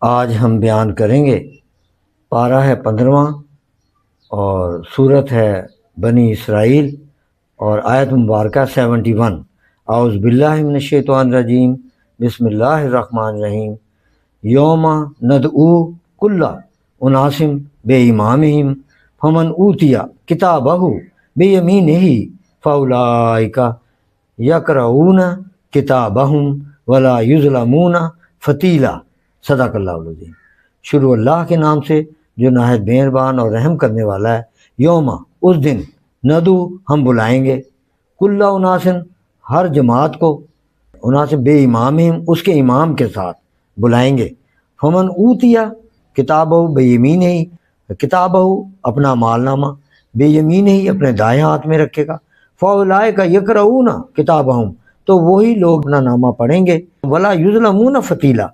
آج ہم بیان کریں گے، پارہ ہے 15واں اور صورت ہے بنی اسرائیل اور آیت مبارکہ 71۔ اعوذ باللہ من الشیطان الرجیم، بسم اللہ الرحمن الرحیم۔ یوم ندعو کل اناس بامامہم فمن اوتی کتابہ بیمینہ فاولئک یقرؤون کتابہم ولا یظلمون فتیلا۔ صدق اللہ العظیم۔ شروع اللہ کے نام سے جو نہایت مہربان اور رحم کرنے والا ہے۔ یوم، اس دن، ندو، ہم بلائیں گے، کل اناسن، ہر جماعت کو، اناسن بے امامہم، اس کے امام کے ساتھ بلائیں گے۔ فمن اوتیا کتابہ بیمینہ، کتابہ اپنا مال نامہ، بیمینہ اپنے دائیں ہاتھ میں رکھے گا۔ فاولئک یقرؤون کتابہم، تو وہی لوگ اپنا نامہ پڑھیں گے۔ ولا یظلمون فتیلا،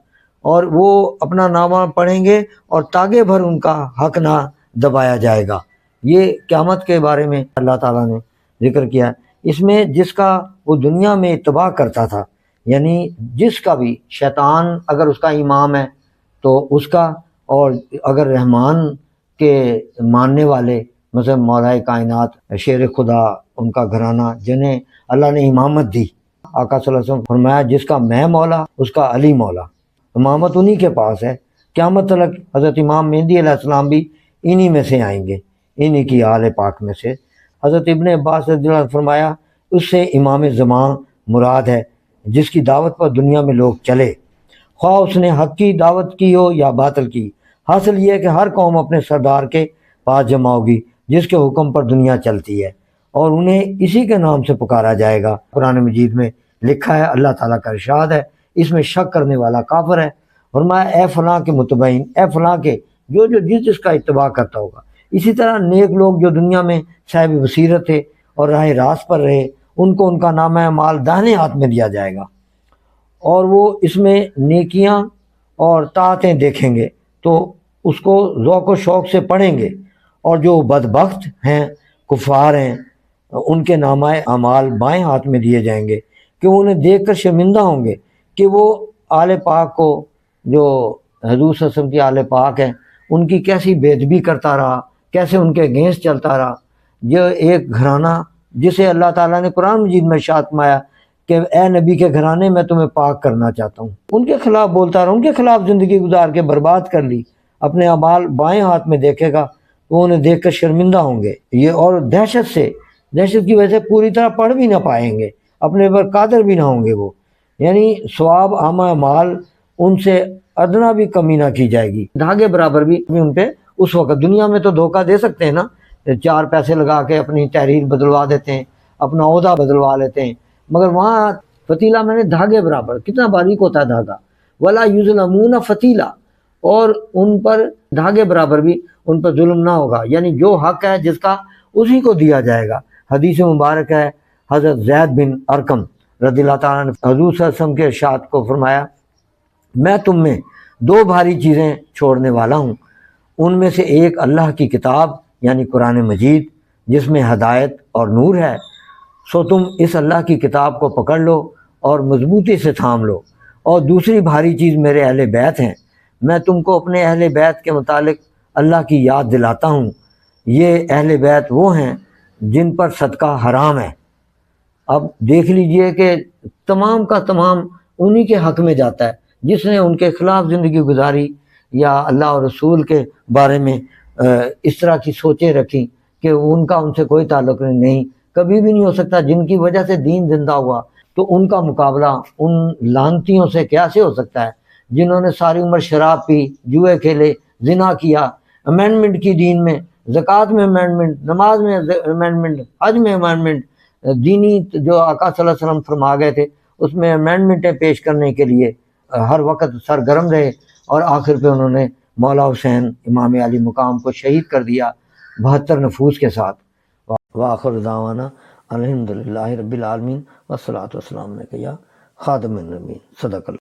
اور وہ اپنا نامہ پڑھیں گے اور تاگے بھر ان کا حق نہ دبایا جائے گا۔ یہ قیامت کے بارے میں اللہ تعالیٰ نے ذکر کیا ہے۔ اس میں جس کا وہ دنیا میں اتباع کرتا تھا، یعنی جس کا بھی شیطان اگر اس کا امام ہے تو اس کا، اور اگر رحمان کے ماننے والے مثلا مولا کائنات شیر خدا ان کا گھرانہ جنہیں اللہ نے امامت دی، آقا صلی اللہ علیہ وسلم فرمایا جس کا میں مولا اس کا علی مولا، امامت انہی کے پاس ہے۔ قیامت تک حضرت امام مہدی علیہ السلام بھی انہی میں سے آئیں گے، انہی کی آل پاک میں سے۔ حضرت ابن عباس رضی اللہ عنہ نے فرمایا اس سے امام زمان مراد ہے، جس کی دعوت پر دنیا میں لوگ چلے، خواہ اس نے حق کی دعوت کی ہو یا باطل کی۔ حاصل یہ ہے کہ ہر قوم اپنے سردار کے پاس جمع ہوگی جس کے حکم پر دنیا چلتی ہے، اور انہیں اسی کے نام سے پکارا جائے گا۔ قرآن مجید میں لکھا ہے، اللہ تعالیٰ کا ارشاد ہے، اس میں شک کرنے والا کافر ہے۔ فرمایا اے فلاں کے متبعین، اے فلاں کے جو جس کا اتباع کرتا ہوگا۔ اسی طرح نیک لوگ جو دنیا میں صاحب بصیرت تھے اور راہ راست پر رہے، ان کو ان کا نامہ اعمال داہنے ہاتھ میں دیا جائے گا، اور وہ اس میں نیکیاں اور طاعتیں دیکھیں گے تو اس کو ذوق و شوق سے پڑھیں گے، اور جو بدبخت ہیں، کفار ہیں، ان کے نامہ اعمال بائیں ہاتھ میں دیے جائیں گے کہ وہ انہیں دیکھ کر شرمندہ ہوں گے کہ وہ آل پاک کو، جو حضور صلی اللہ علیہ وسلم کی آل پاک ہیں، ان کی کیسی بے ادبی کرتا رہا، کیسے ان کے اگینسٹ چلتا رہا۔ یہ ایک گھرانہ جسے اللہ تعالیٰ نے قرآن مجید میں ارشاد فرمایا کہ اے نبی کے گھرانے میں تمہیں پاک کرنا چاہتا ہوں، ان کے خلاف بولتا رہا، ان کے خلاف زندگی گزار کے برباد کر لی، اپنے اعمال بائیں ہاتھ میں دیکھے گا وہ انہیں دیکھ کر شرمندہ ہوں گے۔ یہ اور دہشت کی وجہ سے پوری طرح پڑھ بھی نہ پائیں گے، اپنے پر قادر بھی نہ ہوں گے وہ، یعنی ثواب عامہ اعمال ان سے ادنا بھی کمی نہ کی جائے گی، دھاگے برابر بھی ان پہ اس وقت۔ دنیا میں تو دھوکہ دے سکتے ہیں نا، 4 پیسے لگا کے اپنی تحریر بدلوا دیتے ہیں، اپنا عہدہ بدلوا لیتے ہیں، مگر وہاں فتیلہ میں نے دھاگے برابر، کتنا باریک ہوتا ہے دھاگا۔ ولا یظلمون فتیلہ، اور ان پر دھاگے برابر بھی ان پر ظلم نہ ہوگا، یعنی جو حق ہے جس کا اسی کو دیا جائے گا۔ حدیث مبارک ہے، حضرت زید بن ارقم رضی اللہ تعالیٰ نے حضور صلی اللہ علیہ وسلم کے ارشاد کو فرمایا میں تم میں 2 بھاری چیزیں چھوڑنے والا ہوں، ان میں سے ایک اللہ کی کتاب یعنی قرآن مجید جس میں ہدایت اور نور ہے، سو تم اس اللہ کی کتاب کو پکڑ لو اور مضبوطی سے تھام لو، اور دوسری بھاری چیز میرے اہل بیت ہیں، میں تم کو اپنے اہل بیت کے متعلق اللہ کی یاد دلاتا ہوں۔ یہ اہل بیت وہ ہیں جن پر صدقہ حرام ہے۔ اب دیکھ لیجئے کہ تمام کا تمام انہی کے حق میں جاتا ہے جس نے ان کے خلاف زندگی گزاری یا اللہ اور رسول کے بارے میں اس طرح کی سوچیں رکھی کہ ان کا ان سے کوئی تعلق نہیں، کبھی بھی نہیں ہو سکتا، جن کی وجہ سے دین زندہ ہوا، تو ان کا مقابلہ ان لعنتیوں سے کیسے ہو سکتا ہے جنہوں نے ساری عمر شراب پی، جوئے کھیلے، زنا کیا، امینڈمنٹ کی دین میں، زکوٰۃ میں امینڈمنٹ، نماز میں امینڈمنٹ، حج میں امینڈمنٹ، دینی جو آقا صلی اللہ علیہ وسلم فرما گئے تھے اس میں امینڈمنٹیں پیش کرنے کے لیے ہر وقت سرگرم رہے، اور آخر پہ انہوں نے مولا حسین امام علی مقام کو شہید کر دیا 72 نفوس کے ساتھ۔ وآخر دعوانا الحمدللہ رب العالمین والصلاۃ والسلام علیک یا خاتم النبیین۔ صدق اللہ۔